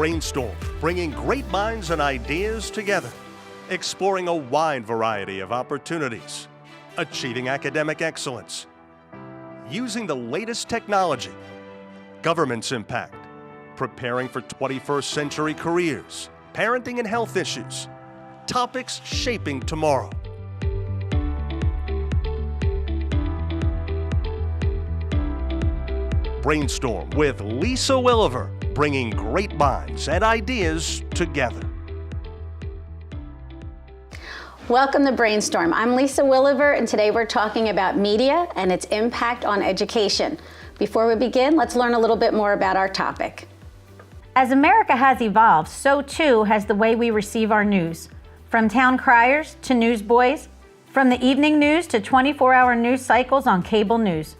Brainstorm, bringing great minds and ideas together, exploring a wide variety of opportunities, achieving academic excellence, using the latest technology, government's impact, preparing for 21st century careers, parenting and health issues, topics shaping tomorrow. Brainstorm with Lisa Willever, bringing great minds and ideas together. Welcome to Brainstorm. I'm Lisa Willever, and today we're talking about media and its impact on education. Before we begin, let's learn a little bit more about our topic. As America has evolved, so too has the way we receive our news. From town criers to newsboys, from the evening news to 24-hour news cycles on cable news,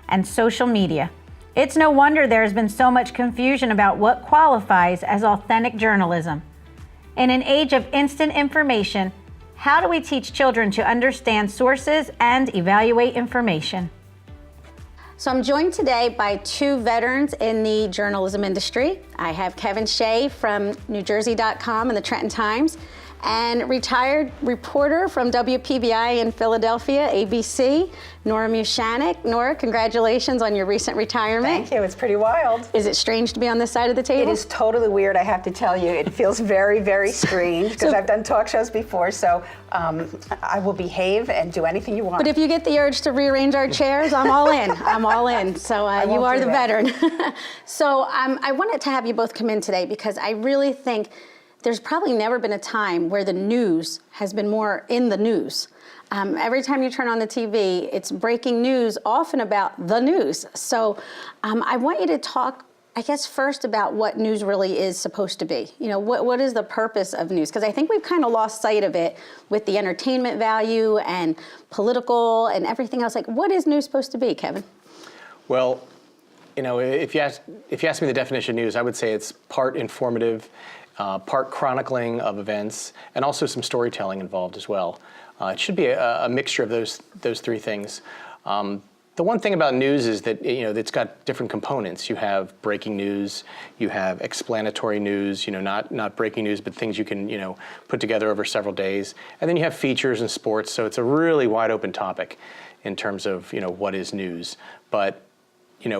and social media. It's no wonder there has been so much confusion about what qualifies as authentic journalism. In an age of instant information, how do we teach children to understand sources and evaluate information? So I'm joined today by two veterans in the journalism industry. I have Kevin Shea from NewJersey.com and the Trenton Times, and retired reporter from WPVI in Philadelphia, ABC, Nora Muchanic. Nora, congratulations on your recent retirement. Thank you. It's pretty wild. Is it strange to be on this side of the table? It is totally weird, I have to tell you. It feels very, very strange because I've done talk shows before, so I will behave and do anything you want. But if you get the urge to rearrange our chairs, I'm all in. I'm all in. So you are the veteran. So I wanted to have you both come in today because I really think there's probably never been a time where the news has been more in the news. Every time you turn on the TV, it's breaking news, often about the news. So I want you to talk, I guess, first about what news really is supposed to be. You know, what is the purpose of news? Because I think we've kind of lost sight of it with the entertainment value and political and everything else. Like, what is news supposed to be, Kevin? Well, you know, if you ask me the definition of news, I would say it's part informative, part chronicling of events, and also some storytelling involved as well. It should be a mixture of those three things. The one thing about news is that it's got different components. You have breaking news, you have explanatory news, not breaking news, but things you can put together over several days, and then you have features and sports. So it's a really wide open topic in terms of what is news, but.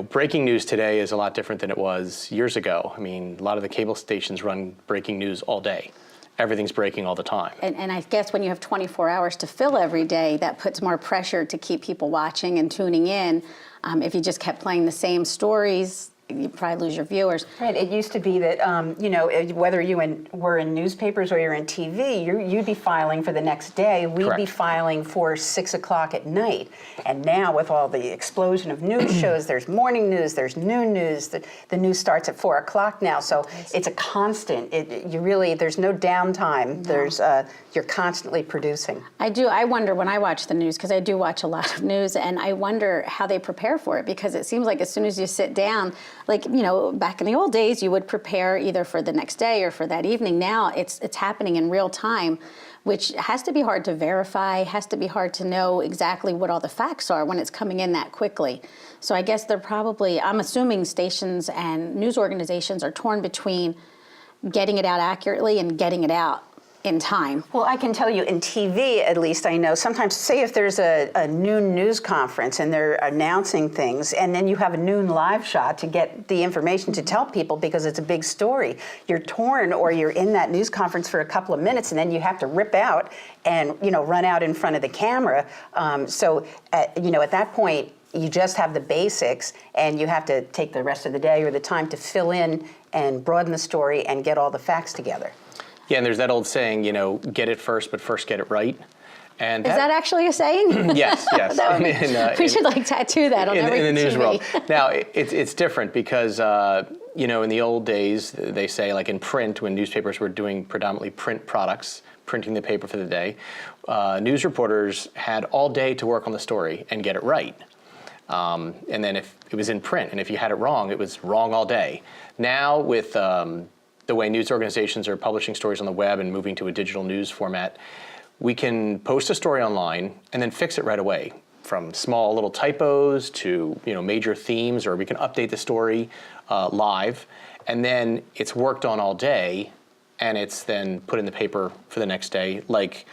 Breaking news today is a lot different than it was years ago. I mean, a lot of the cable stations run breaking news all day. Everything's breaking all the time. And I guess when you have 24 hours to fill every day, that puts more pressure to keep people watching and tuning in. If you just kept playing the same stories, you'd probably lose your viewers. Right. It used to be that, whether you were in newspapers or you're in TV, you'd be filing for the next day. We'd Correct. be filing for 6 o'clock at night. And now with all the explosion of news shows, there's morning news, there's noon news. The news starts at 4 o'clock now. So it's a constant. There's no downtime. No. You're constantly producing. I wonder when I watch the news, because I do watch a lot of news, and I wonder how they prepare for it, because it seems like as soon as you sit down, back in the old days, you would prepare either for the next day or for that evening. Now it's happening in real time, which has to be hard to verify, has to be hard to know exactly what all the facts are when it's coming in that quickly. So I guess I'm assuming stations and news organizations are torn between getting it out accurately and getting it out in time. Well, I can tell you in TV, at least I know, sometimes say if there's a noon news conference and they're announcing things, and then you have a noon live shot to get the information to tell people because it's a big story. You're torn, or you're in that news conference for a couple of minutes and then you have to rip out and run out in front of the camera. So at that point, you just have the basics, and you have to take the rest of the day or the time to fill in and broaden the story and get all the facts together. Yeah, and there's that old saying, get it first, but first get it right. And is that actually a saying? Yes. We should tattoo that on every in the news TV. world. Now, it's different because, in the old days, they say, like in print, when newspapers were doing predominantly print products, printing the paper for the day, news reporters had all day to work on the story and get it right. And then if it was in print, and if you had it wrong, it was wrong all day. Now, with the way news organizations are publishing stories on the web and moving to a digital news format, we can post a story online and then fix it right away. from small little typos to major themes, or we can update the story live, and then it's worked on all day, and it's then put in the paper for the next day, like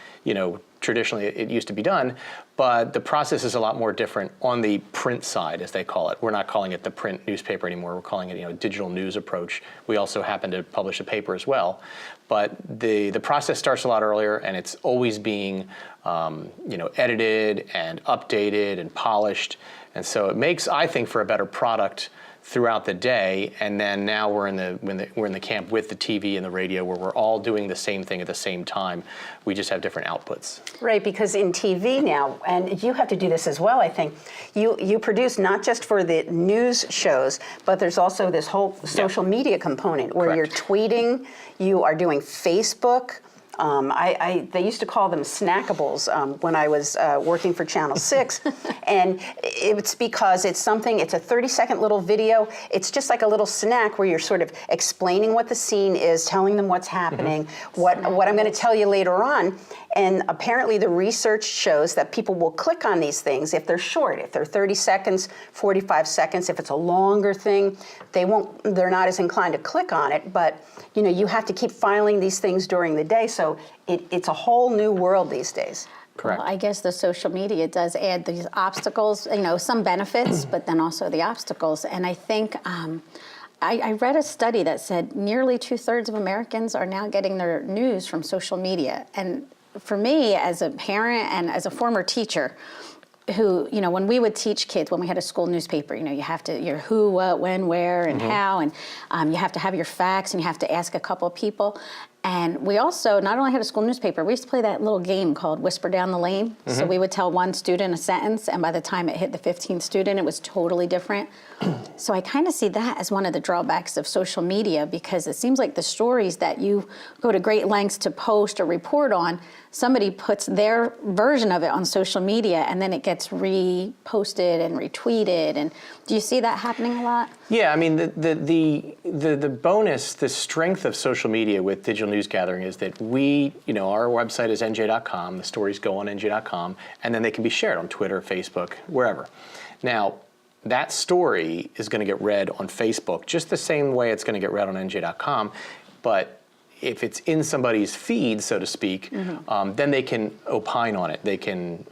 traditionally it used to be done. But the process is a lot more different on the print side, as they call it. We're not calling it the print newspaper anymore. We're calling it a digital news approach. We also happen to publish a paper as well. But the process starts a lot earlier, and it's always being edited and updated and polished. And so it makes, I think, for a better product throughout the day. And then now we're in the camp with the TV and the radio, where we're all doing the same thing at the same time. We just have different outputs. Right, because in TV now, and you have to do this as well, I think, you produce not just for the news shows, but there's also this whole social media component where you're tweeting, you are doing Facebook. They used to call them snackables when I was working for Channel 6, and it's because it's a 30-second little video. It's just like a little snack where you're sort of explaining what the scene is, telling them what's happening, what I'm going to tell you later on. And apparently the research shows that people will click on these things if they're short, if they're 30 seconds, 45 seconds. If it's a longer thing, they're not as inclined to click on it. But you have to keep filing these things during the day. So it's a whole new world these days. Correct. Well, I guess the social media does add these obstacles, some benefits, but then also the obstacles. And I think I read a study that said nearly 2/3 of Americans are now getting their news from social media. And for me, as a parent and as a former teacher, who, when we would teach kids, when we had a school newspaper, you have to, your who, what, when, where, and how, and you have to have your facts, and you have to ask a couple of people. And we also not only had a school newspaper, we used to play that little game called Whisper Down the Lane. So we would tell one student a sentence, and by the time it hit the 15th student, it was totally different. So I kind of see that as one of the drawbacks of social media, because it seems like the stories that you go to great lengths to post or report on, somebody puts their version of it on social media, and then it gets reposted and retweeted. And do you see that happening a lot? Yeah, I mean, the bonus, the strength of social media with digital news gathering is that our website is nj.com, the stories go on nj.com, and then they can be shared on Twitter, Facebook, wherever. Now, that story is going to get read on Facebook just the same way it's going to get read on nj.com, but if it's in somebody's feed, so to speak, then they can opine on it. They can,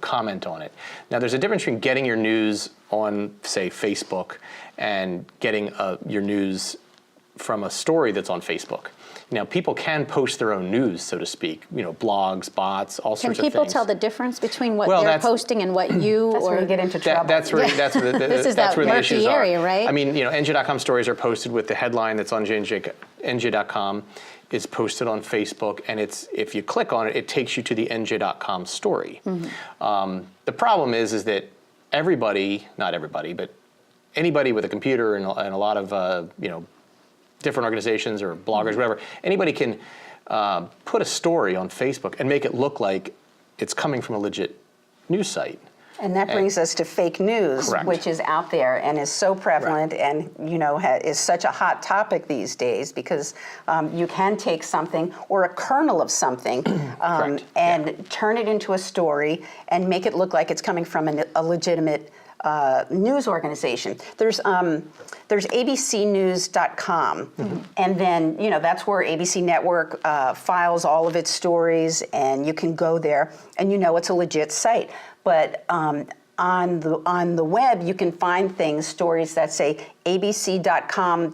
comment on it. Now, there's a difference between getting your news on, say, Facebook and getting your news from a story that's on Facebook. Now, people can post their own news, so to speak, blogs, bots, all sorts of things. Can people tell the difference between what they're posting and what you That's where you get into trouble. That's where this is that's that where the murky issues area, are. right? I mean, NJ.com stories are posted with the headline that's on NJ.com is posted on Facebook, and if you click on it, it takes you to the NJ.com story. The problem is that everybody, not everybody, but anybody with a computer and a lot of different organizations or bloggers, whatever, anybody can put a story on Facebook and make it look like it's coming from a legit news site. And that brings us to fake news, Correct. which is out there and is so prevalent and, is such a hot topic these days, because you can take something or a kernel of something and turn it into a story and make it look like it's coming from a legitimate news organization. There's abcnews.com, and then that's where ABC Network files all of its stories, and you can go there and it's a legit site. But on the web, you can find stories that say abc.com.co,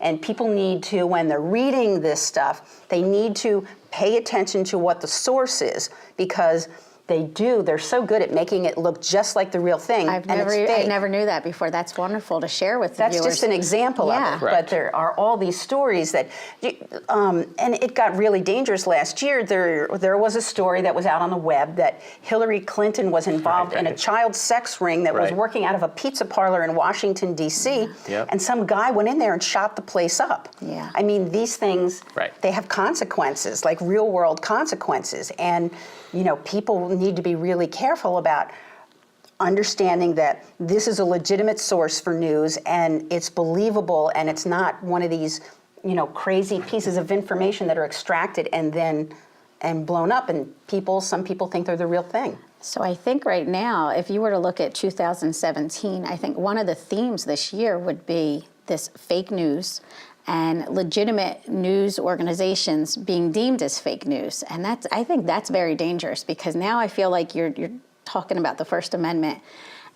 and people need to, when they're reading this stuff, they need to pay attention to what the source is, because they're so good at making it look just like the real thing. I never knew that before. That's wonderful to share with the viewers. That's just an example of it. Correct. But there are all these stories that, and it got really dangerous last year. There was a story that was out on the web that Hillary Clinton was involved in a child sex ring that was working out of a pizza parlor in Washington, D.C., and some guy went in there and shot the place up. Yeah. I mean, these things, they have consequences, like real world consequences. And people need to be really careful about understanding that this is a legitimate source for news, and it's believable, and it's not one of these, crazy pieces of information that are extracted and blown up, and some people think they're the real thing. So I think right now, if you were to look at 2017, I think one of the themes this year would be this fake news and legitimate news organizations being deemed as fake news. And I think that's very dangerous, because now I feel like you're talking about the First Amendment.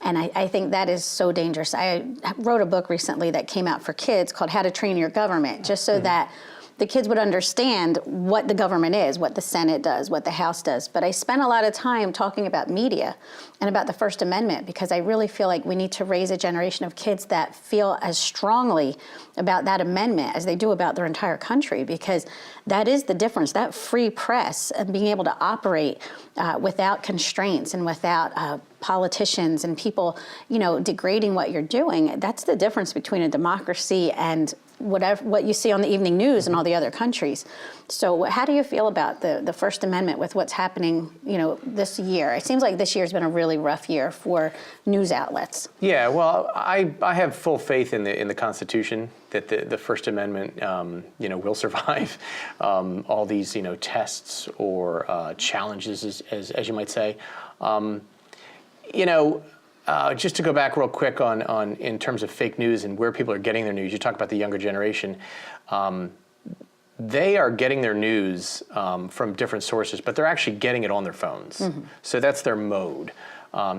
And I think that is so dangerous. I wrote a book recently that came out for kids called How to Train Your Government, just so that the kids would understand what the government is, what the Senate does, what the House does. But I spent a lot of time talking about media and about the First Amendment, because I really feel like we need to raise a generation of kids that feel as strongly about that amendment as they do about their entire country, because that is the difference. That free press and being able to operate without constraints and without politicians and people, degrading what you're doing, that's the difference between a democracy and what you see on the evening news in all the other countries. So how do you feel about the First Amendment with what's happening, this year? It seems like this year's been a really rough year for news outlets. Yeah, well, I have full faith in the Constitution that the First Amendment, will survive all these, tests or challenges, as you might say. Just to go back real quick on in terms of fake news and where people are getting their news, you talk about the younger generation. They are getting their news from different sources, but they're actually getting it on their phones. Mm-hmm. So that's their mode.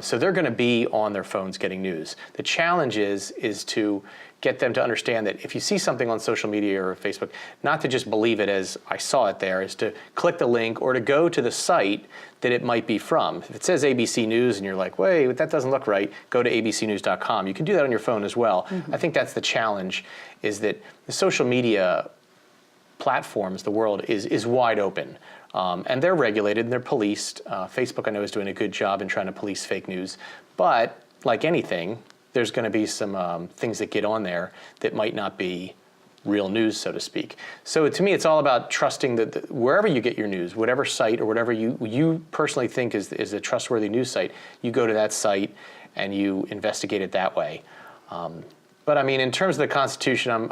So they're going to be on their phones getting news. The challenge is to get them to understand that if you see something on social media or Facebook, not to just believe it as I saw it there, is to click the link or to go to the site that it might be from. If it says ABC News and you're like, wait, that doesn't look right, go to abcnews.com. You can do that on your phone as well. Mm-hmm. I think that's the challenge, is that the social media platforms, the world is wide open. And they're regulated and they're policed. Facebook, I know, is doing a good job in trying to police fake news. But like anything, there's going to be some things that get on there that might not be real news, so to speak. So to me, it's all about trusting that wherever you get your news, whatever site or whatever you personally think is a trustworthy news site, you go to that site and you investigate it that way. But I mean, in terms of the Constitution, I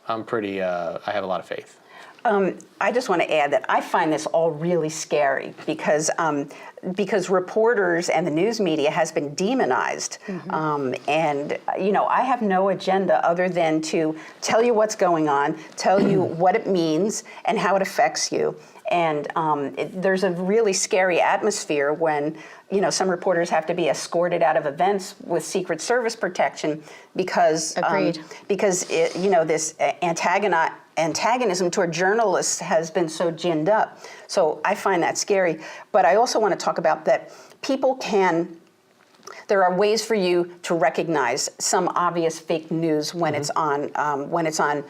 have a lot of faith. I just want to add that I find this all really scary because reporters and the news media has been demonized. Mm-hmm. And I have no agenda other than to tell you what's going on, tell you what it means and how it affects you. And there's a really scary atmosphere when, some reporters have to be escorted out of events with Secret Service protection because this antagonism toward journalists has been so ginned up. So I find that scary. But I also want to talk about that there are ways for you to recognize some obvious fake news when mm-hmm. it's on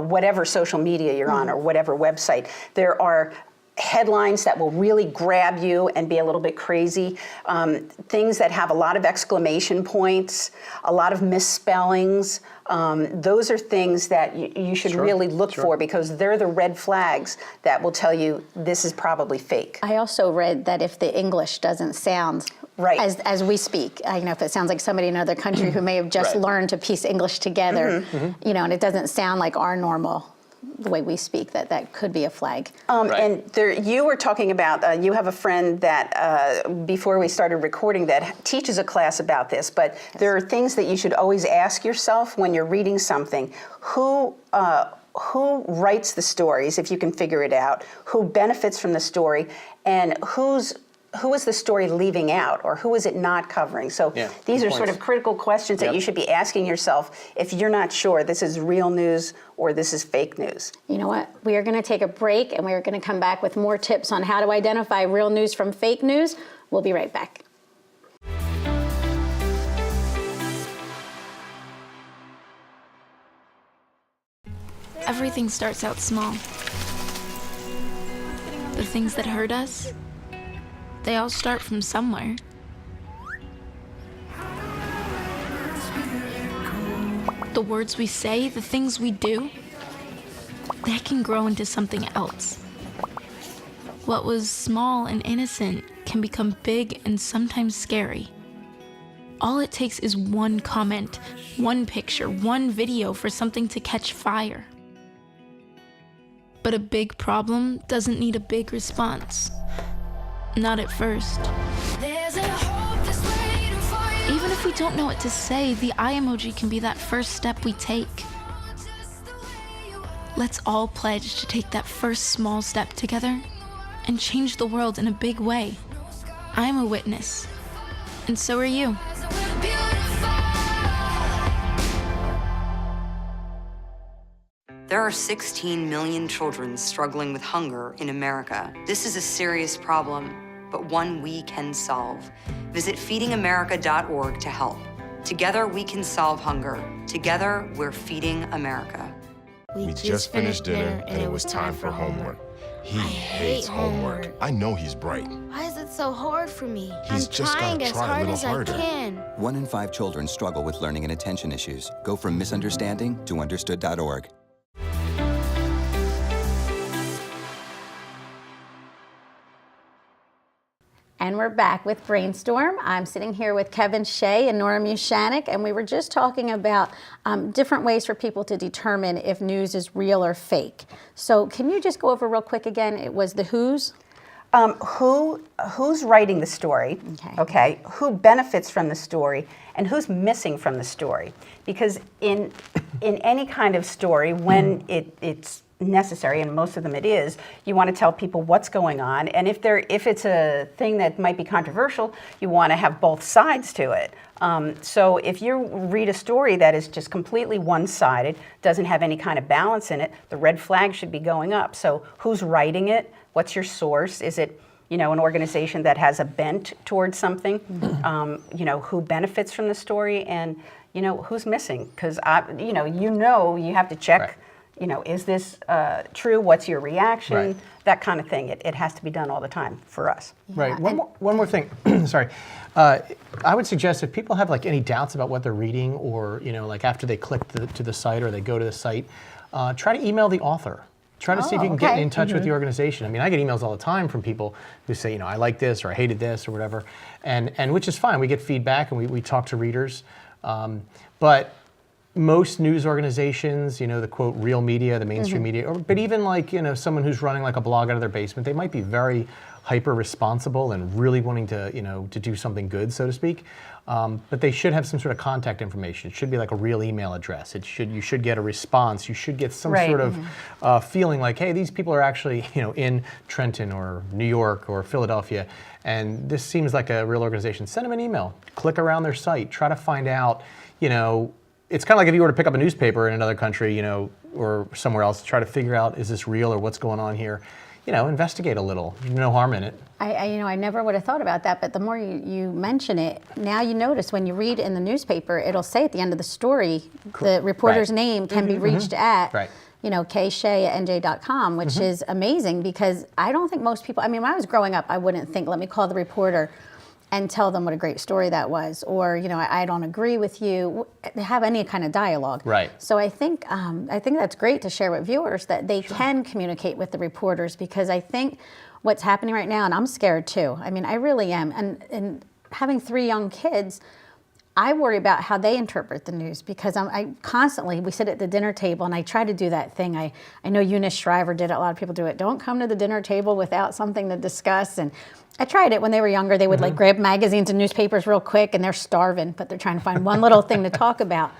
whatever social media you're on or whatever website. There are headlines that will really grab you and be a little bit crazy, things that have a lot of exclamation points, a lot of misspellings. Those are things that you should really look for, because they're the red flags that will tell you this is probably fake. I also read that if the English doesn't sound right as we speak, if it sounds like somebody in another country who may have just learned to piece English together, mm-hmm. And it doesn't sound like our normal, the way we speak, that could be a flag. And you were talking about, you have a friend that, before we started recording, that teaches a class about this, but there are things that you should always ask yourself when you're reading something. Who writes the stories, if you can figure it out, who benefits from the story, and who is the story leaving out, or who is it not covering? So these are sort of critical questions that you should be asking yourself if you're not sure this is real news or this is fake news. You know what? We are going to take a break, and we are going to come back with more tips on how to identify real news from fake news. We'll be right back. Everything starts out small. The things that hurt us, they all start from somewhere. The words we say, the things we do, they can grow into something else. What was small and innocent can become big and sometimes scary. All it takes is one comment, one picture, one video for something to catch fire. But a big problem doesn't need a big response. Not at first. Even if we don't know what to say, the eye emoji can be that first step we take. Let's all pledge to take that first small step together and change the world in a big way. I'm a witness, and so are you. There are 16 million children struggling with hunger in America. This is a serious problem, but one we can solve. Visit feedingamerica.org to help. Together we can solve hunger. Together we're feeding America. We just finished dinner and it was time for homework. He hates homework. I know he's bright. Why is it so hard for me? He's I'm just trying gotta as try a hard little as harder. I can. 1 in 5 children struggle with learning and attention issues. Go from misunderstanding to understood.org. And we're back with Brainstorm. I'm sitting here with Kevin Shea and Nora Muchanic, and we were just talking about different ways for people to determine if news is real or fake. So can you just go over real quick again? It was the who's? Who's writing the story, okay, who benefits from the story, and who's missing from the story. Because in any kind of story, when it's necessary, and most of them it is, you want to tell people what's going on, and if it's a thing that might be controversial, you want to have both sides to it. So if you read a story that is just completely one-sided, doesn't have any kind of balance in it, the red flag should be going up. So who's writing it? What's your source? Is it, an organization that has a bent towards something? Who benefits from the story, and who's missing? Because you have to check. Right. Is this true? What's your reaction? Right. That kind of thing. It has to be done all the time for us. Right. One more thing. Sorry. I would suggest if people have any doubts about what they're reading, or after they click to the site or they go to the site, try to email the author. Try to see if you can get in touch with the organization. I mean, I get emails all the time from people who say, I like this or I hated this or whatever, and which is fine. We get feedback and we talk to readers, but most news organizations, the quote real media, the mainstream media, but even someone who's running a blog out of their basement, they might be very hyper responsible and really wanting to to do something good, so to speak. But they should have some sort of contact information. It should be a real email address. You should get a response. You should get some sort of feeling hey, these people are actually in Trenton or New York or Philadelphia, and this seems like a real organization. Send them an email. Click around their site. Try to find out. It's kind of like if you were to pick up a newspaper in another country, or somewhere else, try to figure out, is this real or what's going on here? Investigate a little. No harm in it. I never would have thought about that, but the more you mention it, now you notice when you read in the newspaper, it'll say at the end of the story, the reporter's name can be reached at, kshay@nj.com, which is amazing, because I don't think most people, when I was growing up, I wouldn't think, let me call the reporter and tell them what a great story that was, or I don't agree with you, have any kind of dialogue. Right. So I think that's great to share with viewers, that they can communicate with the reporters, because I think what's happening right now, and I'm scared too. I really am, and having 3 young kids, I worry about how they interpret the news, because I constantly, we sit at the dinner table and I try to do that thing. I know Eunice Shriver did it, a lot of people do it. Don't come to the dinner table without something to discuss. And I tried it when they were younger. They would grab magazines and newspapers real quick, and they're starving, but they're trying to find one little thing to talk about.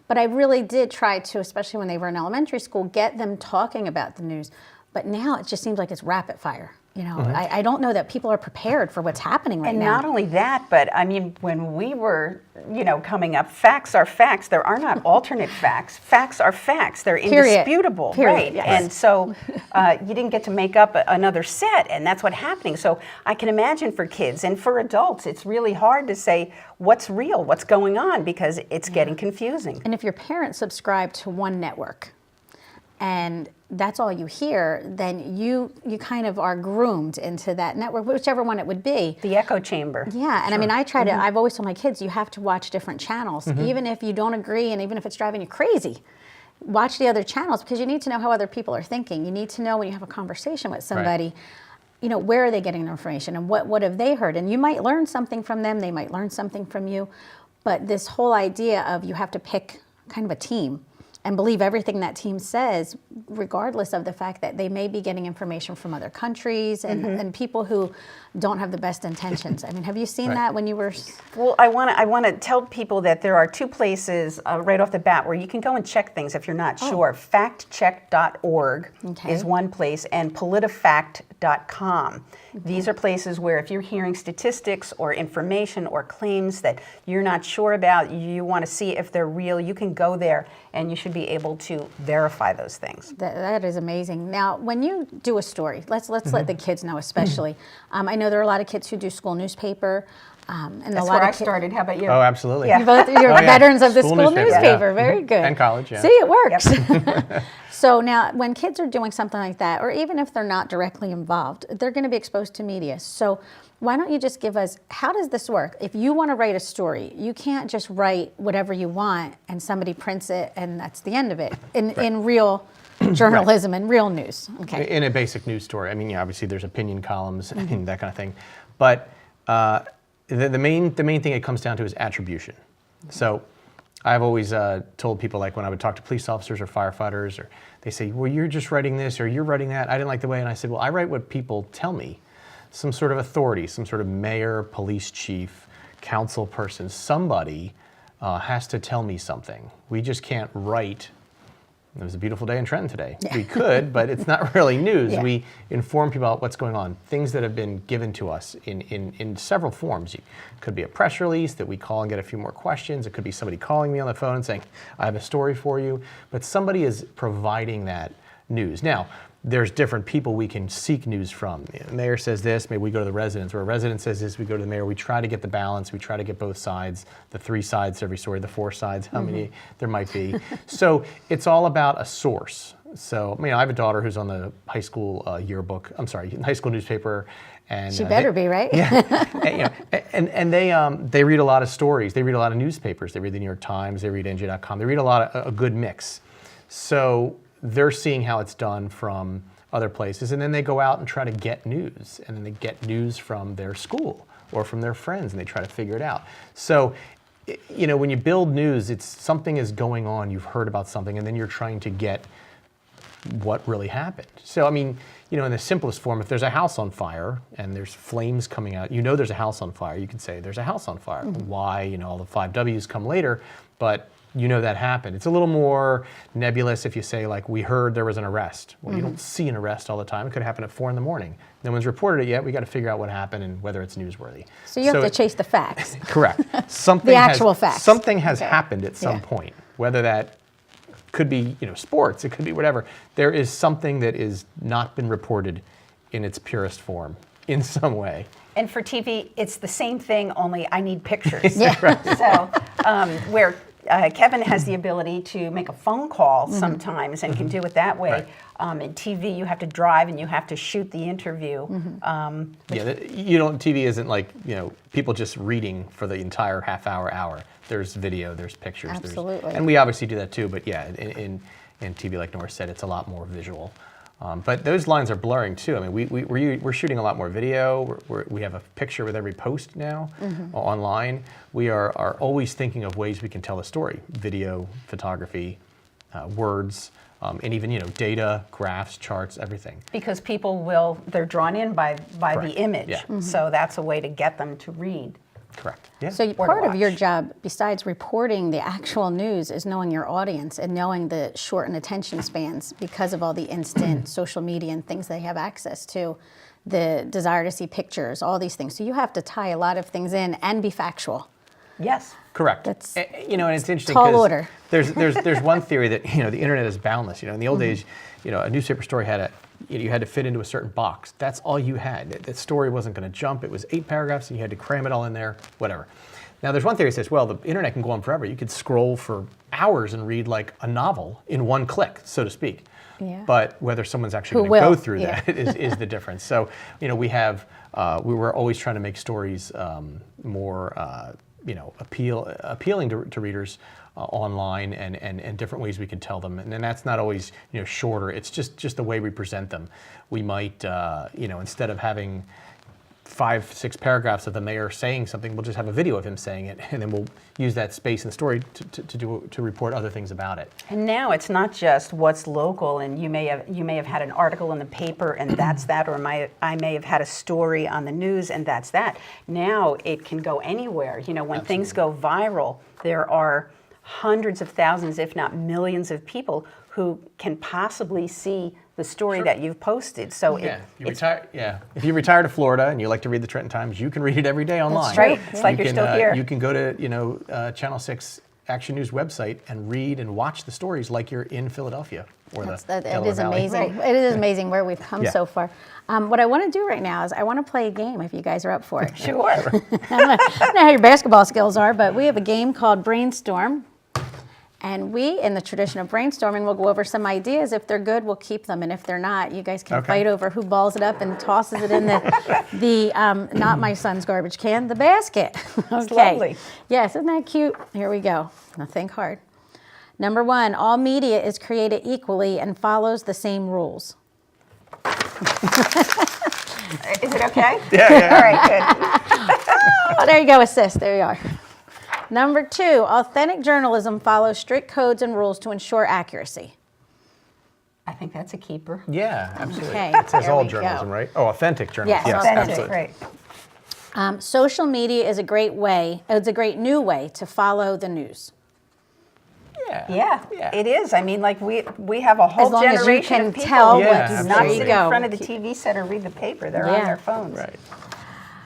But I really did try to, especially when they were in elementary school, get them talking about the news. But now it just seems like it's rapid fire. I don't know that people are prepared for what's happening right now. And not only that, but when we were, coming up, facts are facts. There are not alternate facts. Facts are facts. They're indisputable, right? Yes. And so you didn't get to make up another set, and that's what's happening. So I can imagine for kids and for adults, it's really hard to say what's real, what's going on, because it's getting confusing. And if your parents subscribe to one network, and that's all you hear, then you kind of are groomed into that network, whichever one it would be. The echo chamber. Yeah, and I try to, I've always told my kids, you have to watch different channels, even if you don't agree, and even if it's driving you crazy. Watch the other channels, because you need to know how other people are thinking. You need to know when you have a conversation with somebody, where are they getting their information, and what have they heard? And you might learn something from them, they might learn something from you, but this whole idea of you have to pick kind of a team, and believe everything that team says, regardless of the fact that they may be getting information from other countries and people who don't have the best intentions. I mean, have you seen that when you were? Well, I want to tell people that there are two places right off the bat where you can go and check things if you're not sure. Factcheck.org is one place, and politifact.com. These are places where if you're hearing statistics or information or claims that you're not sure about, you want to see if they're real, you can go there and you should be able to verify those things. That is amazing. Now, when you do a story, let's let the kids know especially. I know there are a lot of kids who do school newspaper. And that's where I started. How about you? Oh, absolutely. Yeah. You're veterans of the school newspaper. Very good. And college, yeah. See, it works. Yep. So now, when kids are doing something like that, or even if they're not directly involved, they're going to be exposed to media. So why don't you just give us, how does this work? If you want to write a story, you can't just write whatever you want and somebody prints it and that's the end of it. In real journalism and real news. Okay. In a basic news story. I mean, yeah, obviously there's opinion columns and that kind of thing. But the main thing it comes down to is attribution. So I've always told people, like when I would talk to police officers or firefighters, or they say, well, you're just writing this or you're writing that. I didn't like the way. And I said, well, I write what people tell me. Some sort of authority, some sort of mayor, police chief, council person, somebody has to tell me something. We just can't write. It was a beautiful day in Trenton today. Yeah. We could, but it's not really news. Yeah. We inform people about what's going on, things that have been given to us in several forms. It could be a press release that we call and get a few more questions. It could be somebody calling me on the phone and saying, I have a story for you. But somebody is providing that news. Now, there's different people we can seek news from. The mayor says this, maybe we go to the residents, or a resident says this, we go to the mayor. We try to get the balance, we try to get both sides, the 3 sides to every story, the 4 sides, how many there might be. So it's all about a source. So, I have a daughter who's on the high school high school newspaper. And she better be, right? Yeah. and they read a lot of stories. They read a lot of newspapers. They read the New York Times, they read NJ.com. They read a lot of a good mix. So they're seeing how it's done from other places, and then they go out and try to get news, and then they get news from their school or from their friends, and they try to figure it out. So, when you build news, it's something is going on, you've heard about something, and then you're trying to get what really happened. So, in the simplest form, if there's a house on fire and there's flames coming out, there's a house on fire, you can say there's a house on fire. Why, all the 5 W's come later, but that happened. It's a little more nebulous if you say, like, we heard there was an arrest. Well, you don't see an arrest all the time. It could happen at 4 a.m. No one's reported it yet. We got to figure out what happened and whether it's newsworthy. So you have to chase the facts. Correct. The actual facts. Something has happened at some point, whether that could be, sports, it could be whatever. There is something that is not been reported in its purest form in some way. And for TV, it's the same thing, only I need pictures. Right. So where Kevin has the ability to make a phone call sometimes and can do it that way. Right. In TV, you have to drive and you have to shoot the interview. TV isn't like, people just reading for the entire half hour. There's video, there's pictures. Absolutely. And we obviously do that too, but in TV, like Nora said, it's a lot more visual. But those lines are blurring too. We're shooting a lot more video. We have a picture with every post now online. We are always thinking of ways we can tell a story: video, photography, words, and even data, graphs, charts, everything. Because people they're drawn in by the image. Yeah. So that's a way to get them to read. Correct. Yeah. So part of your job, besides reporting the actual news, is knowing your audience and knowing the shortened attention spans because of all the instant social media and things they have access to, the desire to see pictures, all these things. So you have to tie a lot of things in and be factual. Yes. Correct. That's and it's interesting tall order. There's one theory that the internet is boundless. In the old days, a newspaper story had you had to fit into a certain box. That's all you had. That story wasn't going to jump. It was 8 paragraphs, and you had to cram it all in there. Whatever. Now, there's one theory that says, well, the internet can go on forever. You could scroll for hours and read like a novel in one click, so to speak. Yeah. But whether someone's actually going to go through that is the difference. So, we were always trying to make stories more, appealing to readers online and different ways we can tell them. And then that's not always, shorter. It's just the way we present them. We might, instead of having 5-6 paragraphs of the mayor saying something, we'll just have a video of him saying it, and then we'll use that space in the story to report other things about it. And now it's not just what's local, and you may have had an article in the paper, and that's that, or I may have had a story on the news, and that's that. Now it can go anywhere. You know, when things go viral, there are hundreds of thousands, if not millions, of people who can possibly see the story that you've posted. So if you retire to Florida and you like to read the Trenton Times, you can read it every day online. That's right. It's like you're still here. You can go to Channel 6 Action News website and read and watch the stories like you're in Philadelphia or the Delaware It is Valley. amazing. It is amazing where we've come so far. What I want to do right now is I want to play a game if you guys are up for it. Sure. I don't know how your basketball skills are, but we have a game called Brainstorm. And we, in the tradition of brainstorming, will go over some ideas. If they're good, we'll keep them. And if they're not, you guys can fight over who balls it up and tosses it in the not my son's garbage can, the basket. It's lovely. Yes, isn't that cute? Here we go. Now think hard. Number 1, all media is created equally and follows the same rules. Is it okay? Yeah. All right, good. Oh, there you go, assist. There you are. Number 2, authentic journalism follows strict codes and rules to ensure accuracy. I think that's a keeper. Yeah, absolutely. Okay, It says there all we journalism, go. right? Oh, authentic journalism. Yes, Authentic, absolutely. right. Social media is a great new way to follow the news. Yeah, it is. I mean, like we have a whole As long as you generation can of people tell who what's- do not there you sit go. in front of the TV set or read the paper. They're on their phones. Right.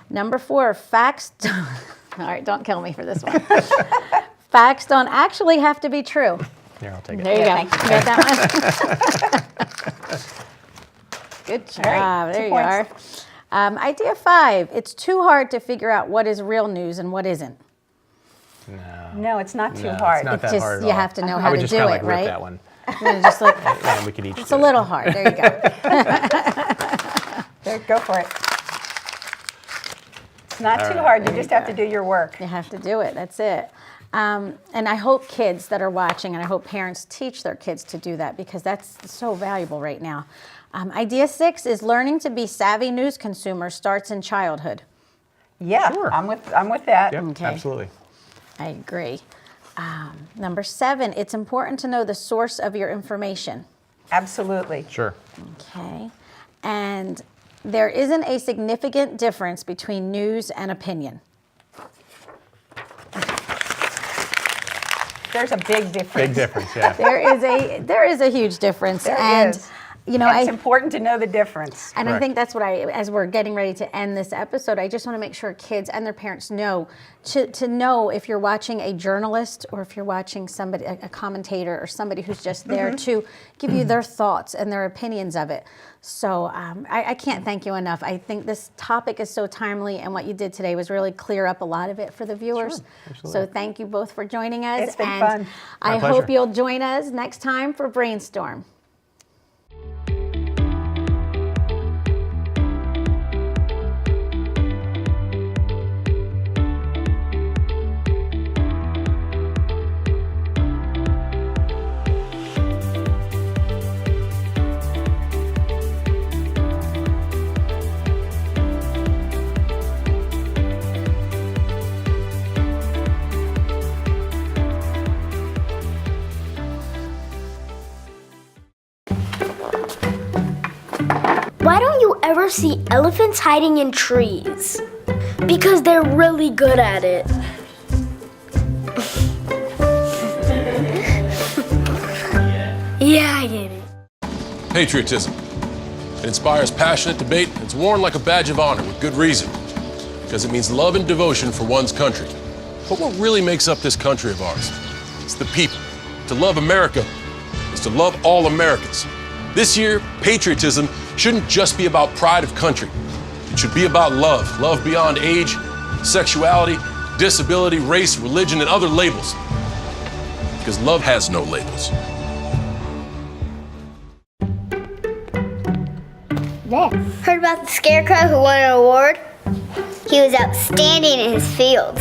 Number 4, facts. All right, don't kill me for this one. Facts don't actually have to be true. Here, I'll take it. There you go. thank You got that one? Good job. right, There 2 you are. points. Idea 5. It's too hard to figure out what is real news and what isn't. No, it's not too No, hard. it's not that Just hard at you all. have to know I how would to just do kinda it, like rip right? that one. Just like And we could each it's do a it. little hard. There you go. There, go for it. It's not too hard. You just have to do your work. You have to do it. That's it. And I hope kids that are watching, and I hope parents teach their kids to do that because that's so valuable right now. Idea 6 is learning to be savvy news consumers starts in childhood. Yeah, Sure. I'm with that. Yep, Okay. absolutely. I agree. Number 7, it's important to know the source of your information. Absolutely. Sure. Okay. And there isn't a significant difference between news and opinion. There's a big difference. Big difference, yeah. There is a huge difference. There and is. you know, And it's important to know the difference. And I Correct. think that's what as we're getting ready to end this episode, I just want to make sure kids and their parents know to know if you're watching a journalist or if you're watching somebody, a commentator or somebody who's just there to give you their thoughts and their opinions of it. So I can't thank you enough. I think this topic is so timely, and what you did today was really clear up a lot of it for the viewers. So thank you both for joining us. It's been and fun. I My hope pleasure. you'll join us next time for Brainstorm. Why don't you ever see elephants hiding in trees? Because they're really good at it. Yeah, I get it. Patriotism. It inspires passionate debate. It's worn like a badge of honor with good reason, because it means love and devotion for one's country. But what really makes up this country of ours? It's the people. To love America is to love all Americans. This year, patriotism shouldn't just be about pride of country. It should be about love. Love beyond age, sexuality, disability, race, religion, and other labels. Because love has no labels. Heard about the scarecrow who won an award? He was outstanding in his field.